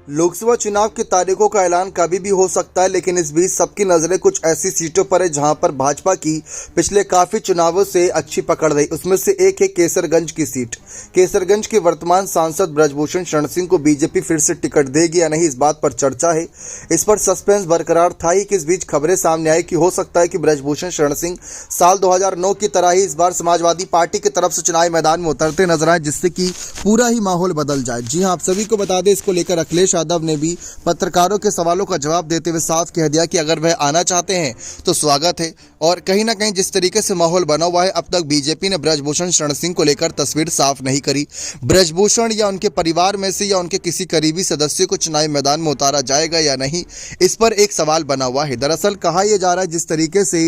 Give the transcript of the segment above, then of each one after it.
लोकसभा चुनाव की तारीखों का ऐलान कभी भी हो सकता है, लेकिन इस बीच सबकी नजरें कुछ ऐसी सीटों पर है जहां पर भाजपा की पिछले काफी चुनावों से अच्छी पकड़ रही। उसमें से एक है केसरगंज की सीट। केसरगंज के वर्तमान सांसद ब्रजभूषण शरण सिंह को बीजेपी फिर से टिकट देगी या नहीं, इस बात पर चर्चा है। इस पर सस्पेंस बरकरार था ही कि इस बीच खबरें सामने आई कि हो सकता है कि ब्रजभूषण शरण सिंह साल 2009 की तरह ही इस बार समाजवादी पार्टी की तरफ से चुनावी मैदान में उतरते नजर आए, जिससे कि पूरा ही माहौल बदल जाए। जी हां, आप सभी को बता दें, इसको लेकर अखिलेश यादव ने भी पत्रकारों के सवालों का जवाब देते हुए साफ कह दिया कि अगर वह आना चाहते हैं तो स्वागत है। और कहीं ना कहीं जिस तरीके से माहौल बना हुआ है, अब तक बीजेपी ने ब्रजभूषण शरण सिंह को लेकर तस्वीर साफ नहीं करी। ब्रजभूषण या उनके परिवार में से या उनके किसी करीबी सदस्य को चुनावी मैदान में उतारा जाएगा या नहीं, इस पर एक सवाल बना हुआ है। दरअसल कहा यह जा रहा है जिस तरीके से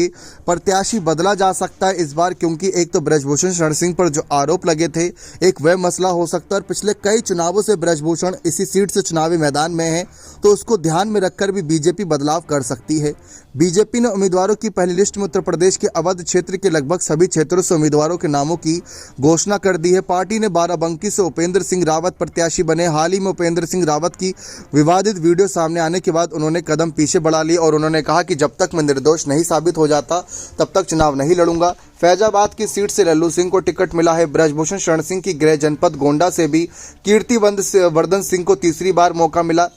प्रत्याशी बदला जा सकता है इस बार, क्योंकि एक तो ब्रजभूषण शरण सिंह पर जो आरोप लगे थे, एक वह मसला हो सकता है। और पिछले कई चुनावों से ब्रजभूषण इसी सीट से चुनावी मैदान में है, तो उसको ध्यान में रखकर भी बीजेपी बदलाव कर सकती है। बीजेपी ने उम्मीदवारों की पहली लिस्ट में उत्तर प्रदेश के अवध क्षेत्र के लगभग सभी क्षेत्रों से उम्मीदवारों के नामों की घोषणा कर दी है। पार्टी ने बाराबंकी से उपेंद्र सिंह रावत प्रत्याशी बने। हाल ही में उपेंद्र सिंह रावत की विवादित वीडियो सामने आने के बाद उन्होंने कदम पीछे बढ़ा लिया और उन्होंने कहा कि जब तक मैं निर्दोष नहीं साबित हो जाता तब तक चुनाव नहीं लड़ूंगा। फैजाबाद की सीट से लल्लू सिंह को टिकट मिला है। ब्रजभूषण शरण सिंह की गृह जनपद गोंडा से भी कीर्तिवर्धन सिंह को तीसरी बार मौका मिला।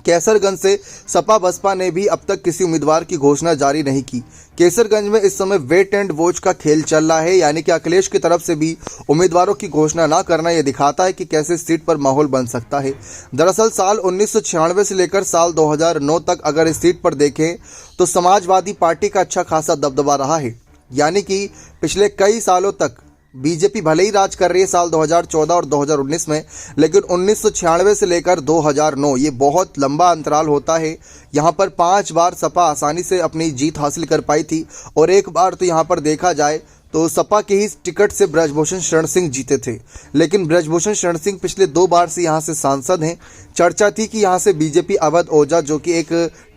केसरगंज से सपा बसपा ने भी अब तक किसी उम्मीदवार की घोषणा जारी नहीं की। केसरगंज में इस समय वेट एंड वॉच का खेल चल रहा है, यानी कि अखिलेश की तरफ से भी उम्मीदवारों की घोषणा ना करना यह दिखाता है कि कैसे सीट पर माहौल बन सकता है। दरअसल साल 1996 से लेकर साल 2009 तक अगर इस सीट पर देखें तो समाजवादी पार्टी का अच्छा खासा दबदबा रहा है, यानी कि पिछले कई सालों तक बीजेपी भले ही राज कर रही है साल 2014 और 2019 में, लेकिन 1996 से लेकर 2009 ये बहुत लंबा अंतराल होता है। यहाँ पर 5 बार सपा आसानी से अपनी जीत हासिल कर पाई थी और एक बार तो यहाँ पर देखा जाए तो सपा के ही टिकट से ब्रजभूषण शरण सिंह जीते थे। लेकिन ब्रजभूषण शरण सिंह पिछले 2 बार से यहाँ से सांसद हैं। चर्चा थी कि यहाँ से बीजेपी अवध ओझा जो कि एक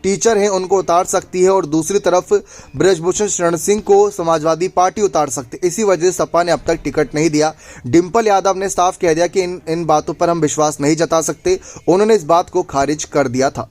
टीचर हैं उनको उतार सकती है और दूसरी तरफ ब्रजभूषण शरण सिंह को समाजवादी पार्टी उतार सकती है। इसी वजह से सपा ने अब तक टिकट नहीं दिया। डिंपल यादव ने साफ कह दिया कि इन बातों पर हम विश्वास नहीं जता सकते। उन्होंने इस बात को खारिज कर दिया था।